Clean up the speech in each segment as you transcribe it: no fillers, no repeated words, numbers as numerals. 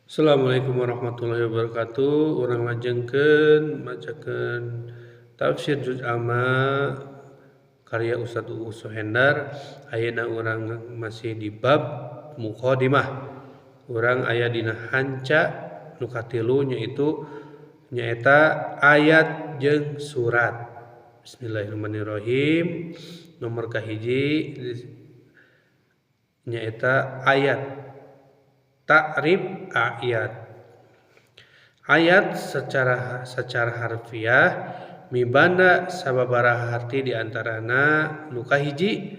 Assalamualaikum warahmatullahi wabarakatuh. Urang lajengkeun macakeun tafsir juz amma karya Ustadz Uus Suhendar. Ayeuna urang masih di bab muqaddimah. Urang aya dina hanca nu katilu nyaeta ayat jeung surat. Bismillahirrahmanirrahim. Nomor kahiji nyaeta ayat. Ta'rif ayat. Ayat secara harfiah mibanda sababaraha arti diantarana nu kahiji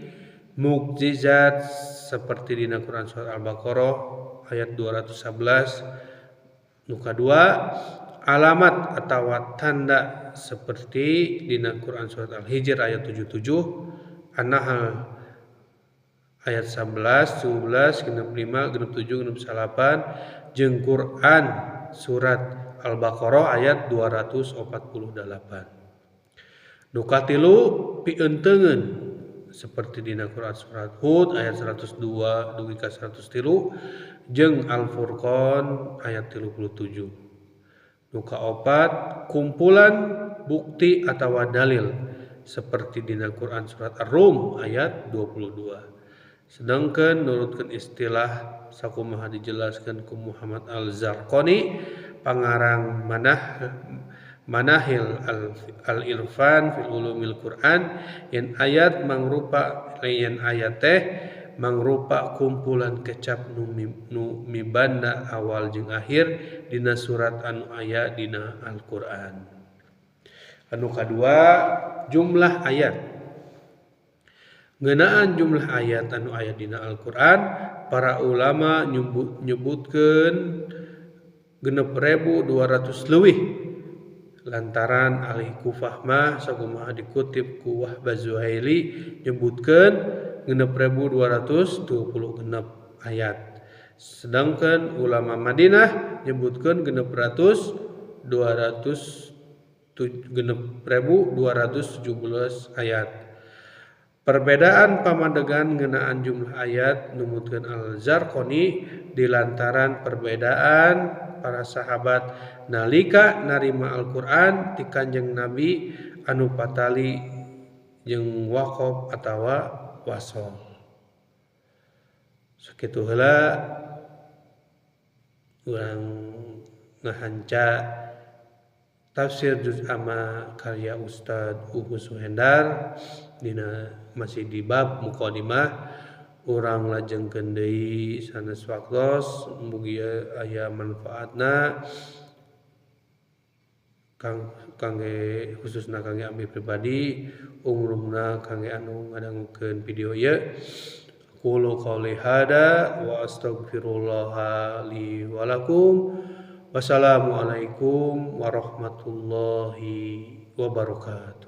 mukjizat seperti dina Quran surat Al-Baqarah ayat 211. Nu kadua alamat atau tanda seperti dina Quran surat Al-Hijr ayat 77, An-Nahl ayat 11, 17, genep 5, genep 7, genep 8, jeung Quran surat Al-Baqarah ayat 248. Nu katilu pienteungeun seperti dina Quran surat Hud ayat 102 dugi ka 103 jeung Al-Furqan ayat 37. Nu kaopat kumpulan bukti atawa dalil seperti dina Quran surat Ar-Rum ayat 22. Sedangkan nurutkeun istilah sakumaha dijelaskeun ku Muhammad Al-Zarqani pangarang Manahil al-Irfan fil Ulumil Quran yen ayat teh mangrupa kumpulan kecap nu mibanda awal jeung akhir dina surat anu aya dina Al-Qur'an. Anu kadua jumlah ayat. Ngeunaan jumlah ayat anu aya dina Al-Qur'an para ulama nyebutkeun 6.200 leuwih lantaran ahli Kufah mah sakumaha dikutip ku Wahbaz Zuhaili nyebutkeun 6.226 ayat. Sedangkan ulama Madinah nyebutkeun 6.217 ayat. Perbedaan pamandegan ngeunaan jumlah ayat numutkeun Al-Zarqani dilantaran perbedaan para sahabat nalika narima Al-Qur'an ti Kanjeng Nabi anu patali jeung waqaf atawa wasol. Sakitu heula urang ngahanca tafsir juz amma karya Ustadz Uus Suhendar dina masih di bab muqaddimah. Urang lajengkeun deui sanes waktos mugi aya manfaatna kangge khususna kangge abdi pribadi umumna kangge anu ngadangukeun video ieu. Qulu qouli hada wa astaghfirullah li wa lakum. Wassalamualaikum warahmatullahi wabarakatuh.